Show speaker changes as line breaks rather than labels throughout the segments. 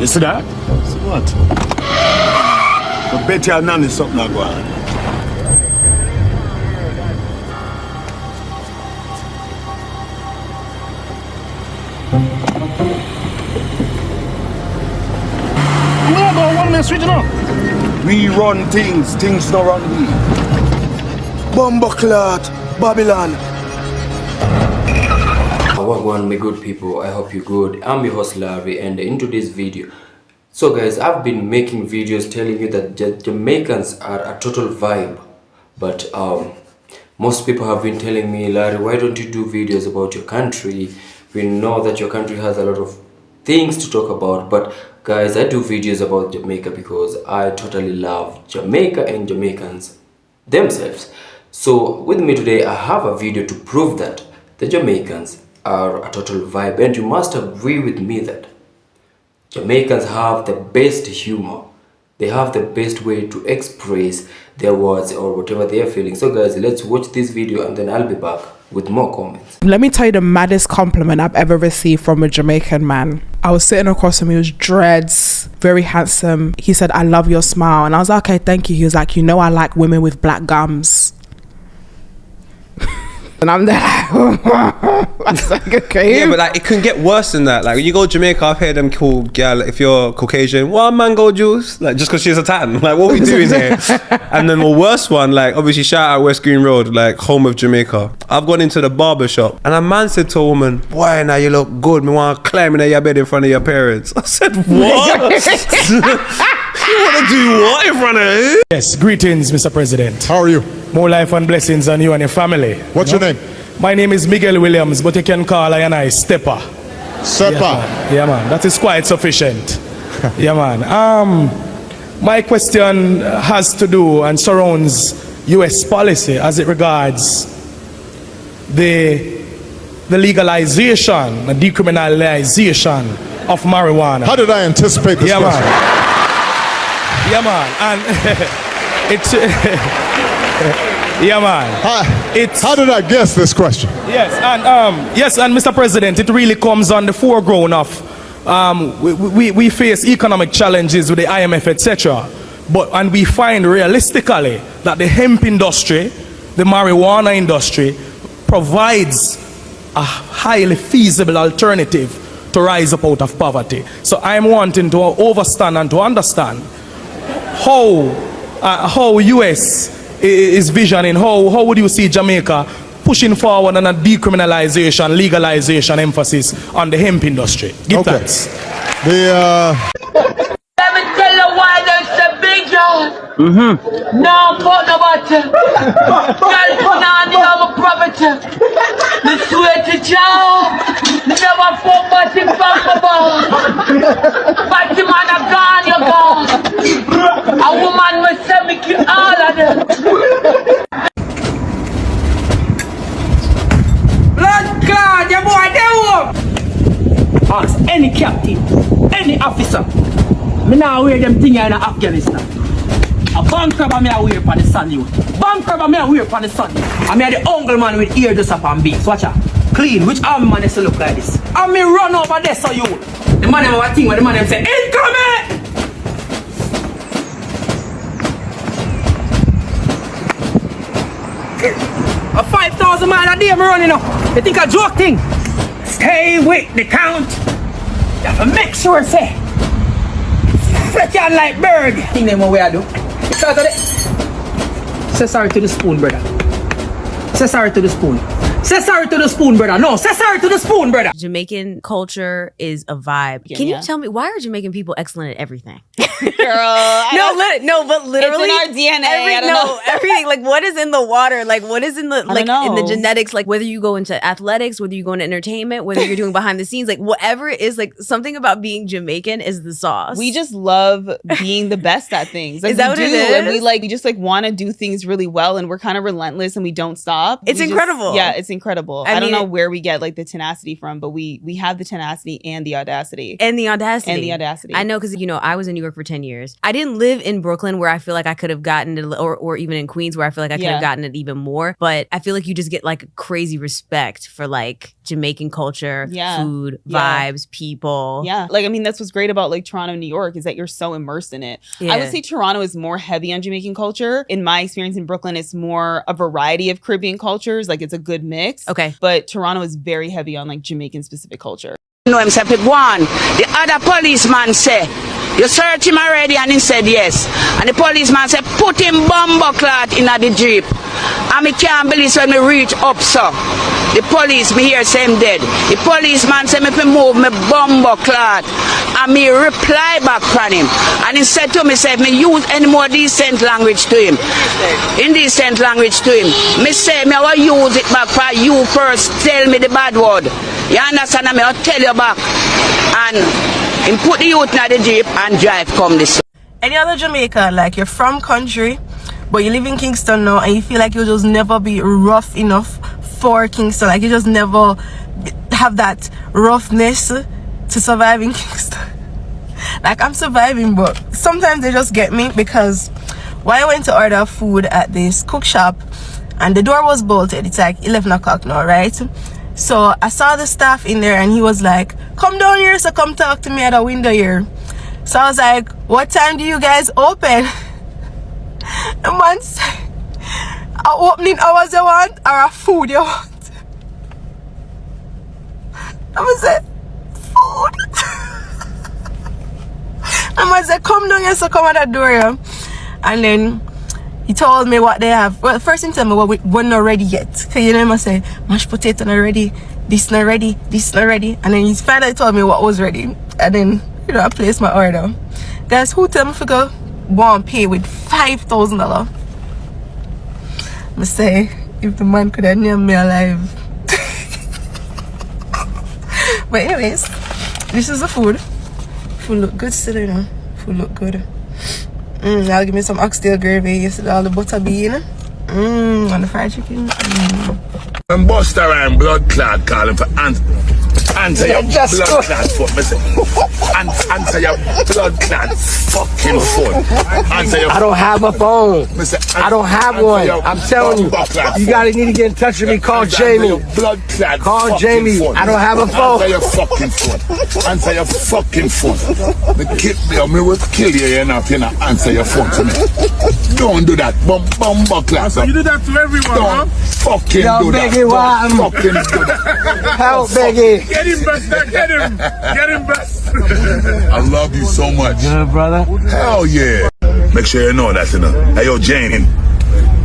You see that?
See what?
I bet you none is something like that.
Where go one man street, you know?
We run things don't run we. Bumbleclot, Babylon.
Wagwan, my good people, I hope you're good. I'm your host Larry, and in today's video, so guys, I've been making videos telling you that Jamaicans are a total vibe, but most people have been telling me, Larry, why don't you do videos about your country? We know that your country has a lot of things to talk about, but guys, I do videos about Jamaica because I totally love Jamaica and Jamaicans themselves. So with me today, I have a video to prove that the Jamaicans are a total vibe, and you must agree with me that Jamaicans have the best humor. They have the best way to express their words or whatever they are feeling. So guys, let's watch this video and then I'll be back with more comments.
Let me tell you the maddest compliment I've ever received from a Jamaican man. I was sitting across from him, he was dreads, very handsome. He said, "I love your smile." And I was like, "Okay, thank you." He was like, "You know I like women with black gums." And I'm there I was like, okay.
Yeah, but like it couldn't get worse than that. Like when you go to Jamaica, I've heard them cool girl, if you're Caucasian, one mango juice, like just because she's a tan. Like what we doing here? And then the worst one, like obviously shout out West Green Road, like home of Jamaica. I've gone into the barber shop and a man said to a woman, "Boy, now you look good. Me want to climb in your bed in front of your parents." I said, "What? You want to do what in front of who?"
Yes, greetings, Mr. President.
How are you?
More life and blessings on you and your family.
What's your name?
My name is Miguel Williams, but you can call I Stepper.
Sepa.
Yeah, man. That is quite sufficient. Yeah, man. My question has to do and surrounds U.S. policy as it regards the legalization, the decriminalization of marijuana.
How did I anticipate this question?
Man. Yeah, man. And it's... yeah, man.
How did I guess this question?
Yes, and Mr. President, it really comes on the foreground of we face economic challenges with the IMF, etc. And we find realistically that the hemp industry, the marijuana industry, provides a highly feasible alternative to rise up out of poverty. So I'm wanting to understand and to understand how US is visioning, how would you see Jamaica pushing forward on a decriminalization, legalization emphasis on the hemp industry? Give thanks.
Let me tell you why there's a big yard. No, put no butter. Girl, put on the other property. The sweaty job. Never for butty from the ball. Butty man a gone, you're gone. A woman must say me kill all of them. Blood clot, your boy, they home. Ask any captain, any officer. Me now wear them thing in Afghanistan. A bank crab me a wear upon the sun, you. Bank crab me a wear upon the sun. I mean the uncle man with ear just up and beats. Watch out. Clean. Which army man is to look like this? And me run over there so you. The man them have a thing where the man them say, "Incoming!" A 5,000 mile a day me running up. You think a joke thing? Stay with the count. You have to make sure say. Fret you like bird. Think them what I do. Because of it. Say sorry to the spoon, brother. Say sorry to the spoon. Say sorry to the spoon, brother. No, say sorry to the spoon, brother.
Jamaican culture is a vibe. Can you tell me, why are Jamaican people excellent at everything?
Girl,
but literally,
it's in our DNA.
Everything. Like, what is in the water? Like, what is in the in the genetics? Like, whether you go into athletics, whether you go into entertainment, whether you're doing behind the scenes, like whatever it is, like something about being Jamaican is the sauce.
We just love being the best at things. Like,
is that what it is?
And we just want to do things really well, and we're kind of relentless, and we don't stop.
It's incredible.
Yeah, it's incredible.
I
I don't
mean,
know where we get like the tenacity from, but we have the tenacity and the audacity.
And the audacity.
And the audacity.
I know, because, you know, I was in New York for 10 years. I didn't live in Brooklyn where I feel like I could have gotten it, or even in Queens where I feel like I could have gotten it even more. But I feel like you just get like crazy respect for like Jamaican culture, food, vibes, people.
Yeah. Like, I mean, that's what's great about like Toronto, New York, is that you're so immersed in it.
Yeah.
I would say Toronto is more heavy on Jamaican culture. In my experience in Brooklyn, it's more a variety of Caribbean cultures. Like, it's a good mix.
Okay.
But Toronto is very heavy on like Jamaican specific culture.
No, him say, pick one. The other policeman say, you search him already, and he said yes. And the policeman said, put him bumbo clot in the jeep. And me can't believe when me reach up, so. The police, me hear say him dead. The policeman say me fi move me bumbo clot. And me reply back from him. And he said to me, say, if me use any more decent language to him, indecent language to him, me say, me I will use it back for you first. Tell me the bad word. You understand? Me I'll tell you back. And him put the youth in the jeep and drive come this way.
Any other Jamaican, like you're from country, but you live in Kingston now, and you feel like you'll just never be rough enough for Kingston. Like you just never have that roughness to survive in Kingston. Like I'm surviving, but sometimes they just get me, because when I went to order food at this cook shop and the door was bolted, it's like 11 o'clock now, right? So I saw the staff in there and he was like, come down here, so come talk to me at the window here. So I was like, what time do you guys open? The man said, a opening hours you want or a food you want? I was like, food? The man said, come down here, so come at the door here. And then he told me what they have. Well, first he told me we're not ready yet. Cause you know him say, mashed potato not ready, this not ready, this not ready. And then he finally told me what was ready. And then, you know, I placed my order. Guys, who tell me to go want pay with $5,000? I say, if the man could have named me alive. But anyways, this is the food. Food look good still, you know. Food look good. I'll give me some oxtail gravy. You see all the butter bean. And the fried chicken.
And Buster and blood clot calling for answer your blood clot foot. Answer your blood clot fucking foot. Answer your.
I don't have a phone. I don't have one. I'm telling you. You gotta need to get in touch with me. Call Jamie.
Blood clot.
Call Jamie. I don't have a phone.
Answer your fucking phone. Answer your fucking phone. Me will kill you enough. You know, answer your phone to me. Don't do that. Bumbo clot.
So you do that to everyone,
don't fucking do that. Don't fucking do that.
Help, Biggie.
Get him, Buster. Get him. Get him, Buster.
I love you so much.
Good, brother.
Hell yeah. Make sure you know that, you know. Hey, yo, Jane.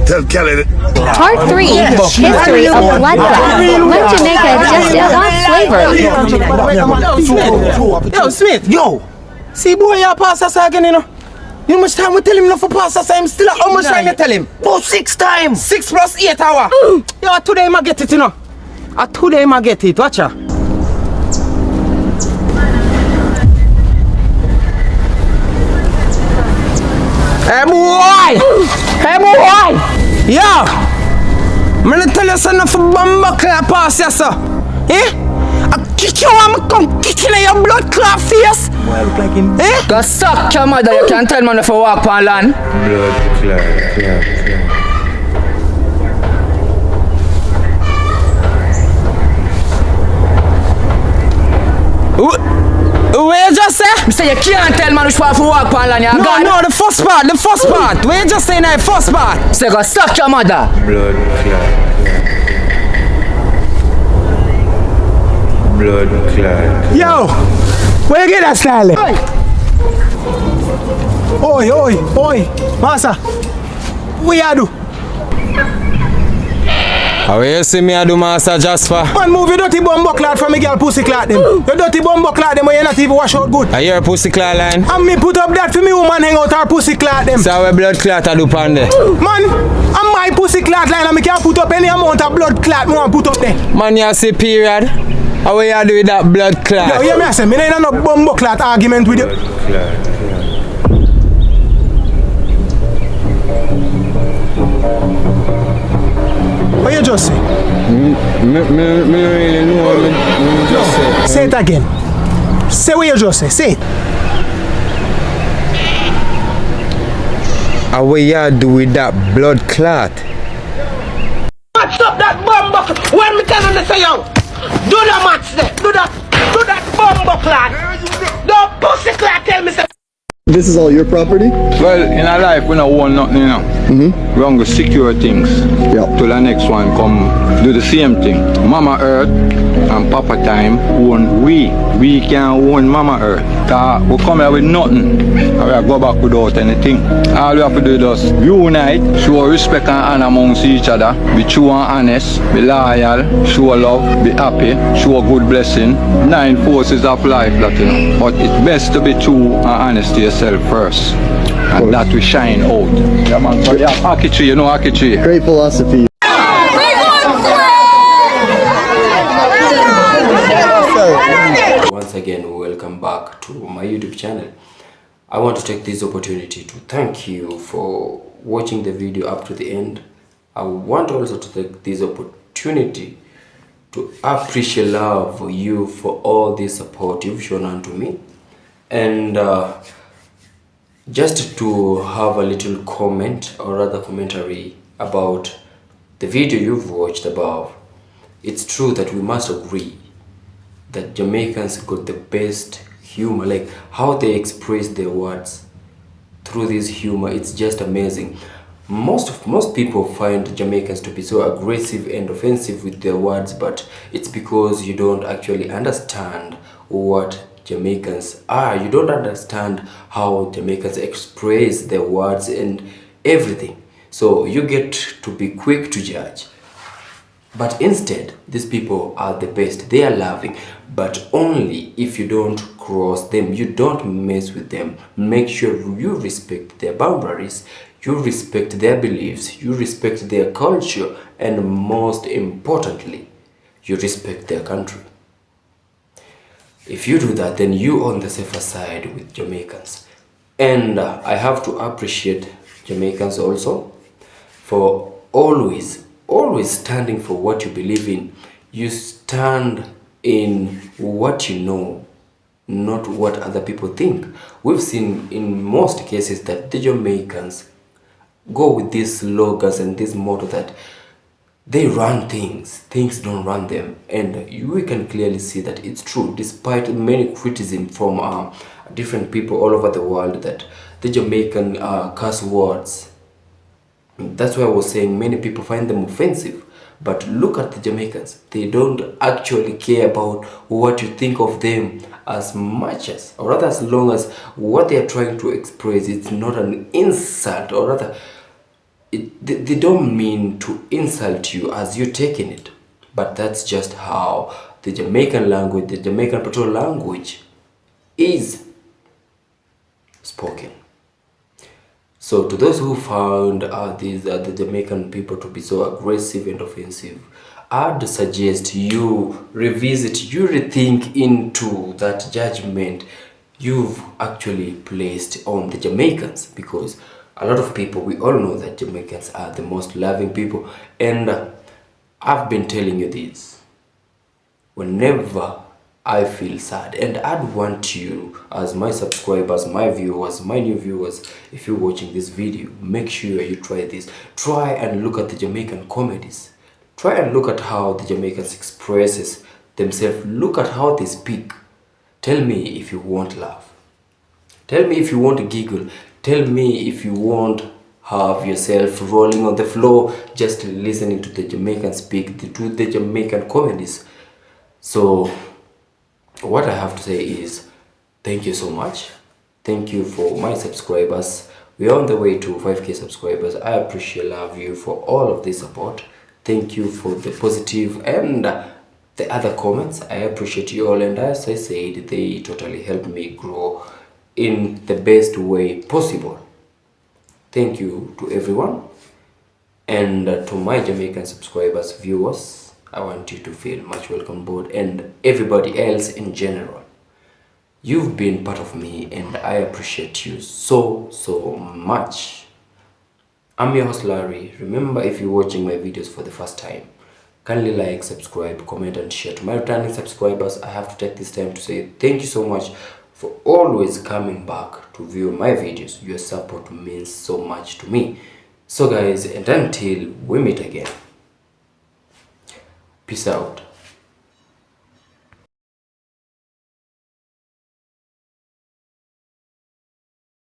Tell Kelly that.
Part 3, History of Blood Clot. When Jamaica just lost flavor.
Yo, Smith. Yo. See, boy, you pass us again, you know. You know how much time we tell him not for pass us, I'm still how much time you tell him? About 6 times. 6 plus 8 hours. Yo, today I get it, you know. Today I get it, watch ya. Hey boy! Hey boy! Yo! I'm gonna tell you something for bumbo clot pass ya, sir. Eh? I kick you and I come kick you in your blood clot face. Boy, I look like him. Eh?
Go suck your mother, you can't tell me if you walk on land.
Blood clot.
What you just say?
I say you can't tell man which part to walk on land.
No, the first part. What you just say now, the first part?
Say go suck your mother.
Blood clot. Blood clot.
Yo, where you get that style? Oi, Massa. What you do?
How you see me I do, Master Jasper?
Man, move your dirty bumbo clot from me girl pussy clot them. Your dirty bumbo clot them when you not even wash out good.
I hear a pussy clot line.
And me put up that for me woman hang out her pussy clot them.
So how a blood clot I do pan there?
Man, I'm my pussy clot line and me can't put up any amount of blood clot me want put up there.
Man, you see period? How you do with that blood clot?
Yo, hear me I say, me ain't no bumbo clot argument with you.
Blood clot.
What you just say?
Me really know what me just say.
Say it again. Say what you just say. Say it.
How what you do with that blood clot?
Match up that bumbuckle. When me tell you to say yo, do the match there. Do that bumbuckle. Don't pussy clot tell me say.
This is all your property?
Well, in our life we don't own nothing, you know. We want to secure things. Till the next one come do the same thing. Mama Earth and Papa Time own we. We can't own Mama Earth. Cause we come here with nothing. And we go back without anything. All we have to do is just unite, show respect and honor amongst each other, be true and honest, be loyal, show love, be happy, show good blessing. 9 forces of life, that you know. But it's best to be true and honest to yourself first. And that we shine out. Yeah, man. So, yeah, Akichi, you know Akichi.
Great philosophy.
Once again, welcome back to my YouTube channel. I want to take this opportunity to thank you for watching the video up to the end. I want also to take this opportunity to appreciate love for you for all the support you've shown unto me. And just to have a little comment or rather commentary about the video you've watched above. It's true that we must agree that Jamaicans got the best humor, like how they express their words through this humor. It's just amazing. Most people find Jamaicans to be so aggressive and offensive with their words, but it's because you don't actually understand what Jamaicans are. You don't understand how Jamaicans express their words and everything. So you get to be quick to judge. But instead, these people are the best. They are loving, but only if you don't cross them, you don't mess with them. Make sure you respect their boundaries, you respect their beliefs, you respect their culture, and most importantly, you respect their country. If you do that, then you're on the safer side with Jamaicans. And I have to appreciate Jamaicans also for always standing for what you believe in. You stand in what you know, not what other people think. We've seen in most cases that the Jamaicans go with these slogans and this motto that they run things don't run them, and we can clearly see that it's true, despite many criticism from different people all over the world that the Jamaican curse words. That's why I was saying many people find them offensive, but look at the Jamaicans. They don't actually care about what you think of them as much as, or rather as long as what they are trying to express, it's not an insult, or rather they don't mean to insult you as you're taking it. But that's just how the Jamaican language, the Jamaican patrol language is spoken. So to those who found the Jamaican people to be so aggressive and offensive, I'd suggest you revisit, you rethink into that judgment you've actually placed on the Jamaicans, because a lot of people, we all know that Jamaicans are the most loving people. And I've been telling you this whenever I feel sad, and I'd want you as my subscribers, my viewers, my new viewers, if you're watching this video, make sure you try this. Try and look at the Jamaican comedies. Try and look at how the Jamaicans expresses themselves. Look at how they speak. Tell me if you want laugh. Tell me if you want to giggle. Tell me if you won't have yourself rolling on the floor just listening to the Jamaican speak, to the Jamaican comedies. So what I have to say is thank you so much. Thank you for my subscribers. We're on the way to 5k subscribers. I appreciate, love you for all of this support. Thank you for the positive and the other comments. I appreciate you all, and as I said, they totally helped me grow in the best way possible. Thank you to everyone, and to my Jamaican subscribers, viewers, I want you to feel much welcome board, and everybody else in general. You've been part of me and I appreciate you so much. I'm your host Larry. Remember, if you're watching my videos for the first time, kindly like, subscribe, comment and share. To my returning subscribers, I have to take this time to say thank you so much for always coming back to view my videos. Your support means so much to me. So guys, and until we meet again, peace out.